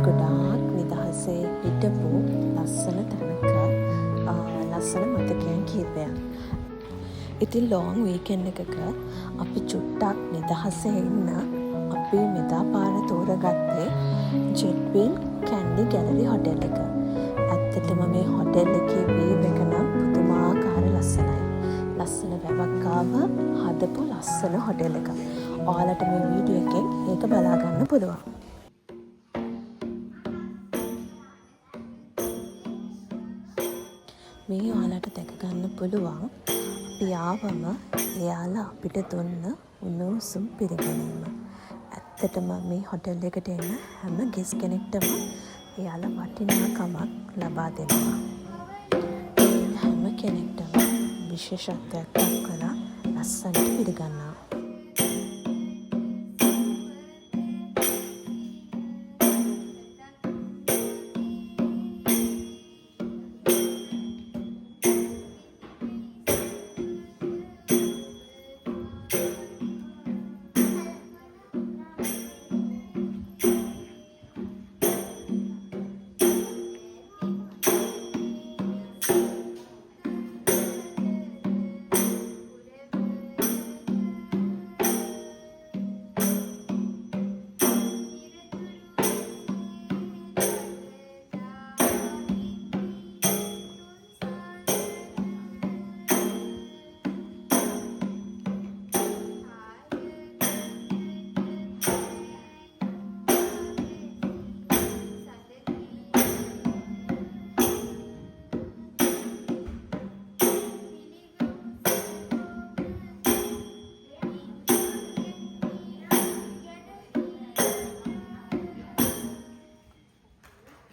ගොඩාක් නිදහසේ හිටපු ලස්සන තැනක ලස්සන මතකයන් කිහිපයක්. ඉතින් ලෝන් වීකෙන්ඩ් එකක අපි චුට්ටක් නිදහසේ ඉන්න අපි මෙදා පාර තෝරගත්තේ ජෙට්වින් කැන්ඩි ගැලරි හොටෙල් එක. ඇත්තටම මේ හොටෙල් එකේ වීව් එක නම් පුදුමාකාර ලස්සනයි. ලස්සන වැවක් ආව හදපු ලස්සන හොටෙල් එකක්. ඔයාලට මේ වීඩියෝ එකෙන් ඒක බලා ගන්න පුළුවන්. මේ ඔයාලට දැක ගන්න පුළුවන් අපි ආවම එයාලා අපිට දුන්න උණුසුම් පිළිගැනීම. ඇත්තටම මේ හොටෙල් එකට එන හැම ගෙස් කෙනෙක්ටම එයාලා වටිනාකමක් ලබා දෙනවා. හැම කෙනෙක්ටම විශේෂත්වයක් දක්වලා ලස්සනට පිළිගන්නවා.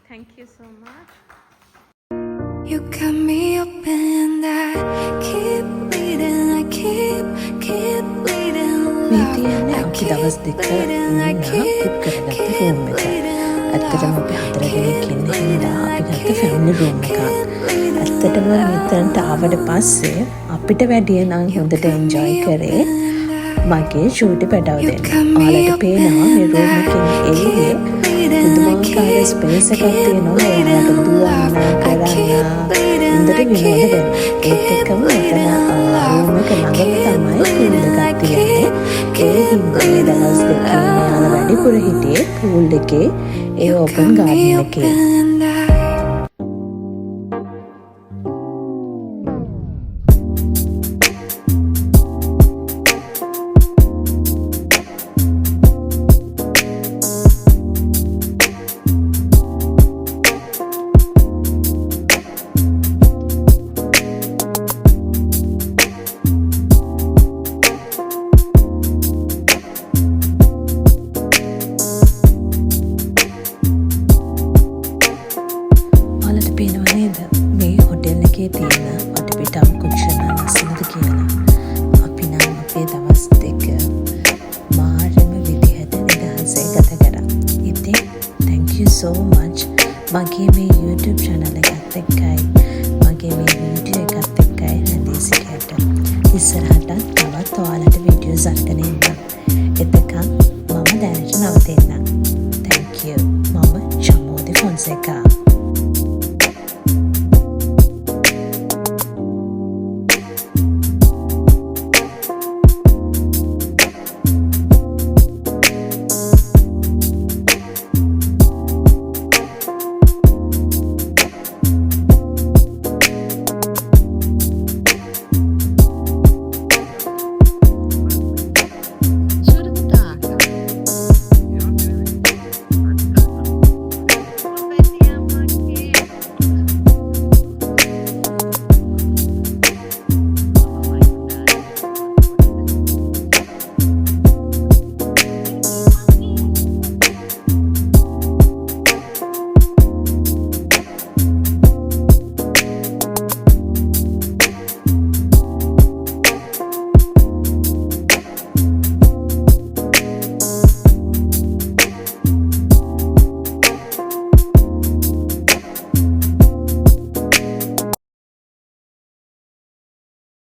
Thank you so much. You got me open and I keep bleeding, I keep bleeding. මේ තියන්නේ අපි දවස් දෙක බුක් කරගත්ත රූම් එක. ඇත්තටම අපි 4 දෙනෙක් ඉන්න හින්දා අපි ගත්ත ෆැමිලි රූම් එකක්. ඇත්තටම මෙතනට ආවට පස්සේ අපිට වැඩිය නම් හොඳට එන්ජොයි කරේ මගේ ෂූටි පැටව දෙන්න. ඔයාලට පේනවා මේ රූම් එකෙන් එළියේ පුදුමාකාර ස්පේස් එකක් තියෙනවා. ඔයාලට දුවන්න කරන්න හොඳට විනෝද වෙන්න. ඒත් එක්කම මෙතන රූම් එක ළඟම තමයි පූල් එකක් තියෙන්නේ. ඒ හින්දා මේ දවස් දෙක යාලා වැඩිපුර හිටියේ පූල් එකේ ඒ ඕපන් ගාඩන් එකේ. මේ හොටෙල් එකේ තියෙන වටපිටාව කොච්චර ලස්සනද කියලා. අපි නම් අපේ දවස් දෙක මාරම විදිහට නිදහසේ ගත කරා. ඉතින් thank you so much මගේ මේ YouTube channel එකත් එක්කයි මගේ මේ වීඩියෝ එකත් එක්කයි රැඳී සිටියට. ඉස්සරහට තවත් ඔයාලට වීඩියෝස් අරගෙන එන්න. එතකන් මම දැනට නවතින්නම්. Thank you. මම චමෝදි ෆොන්සේකා.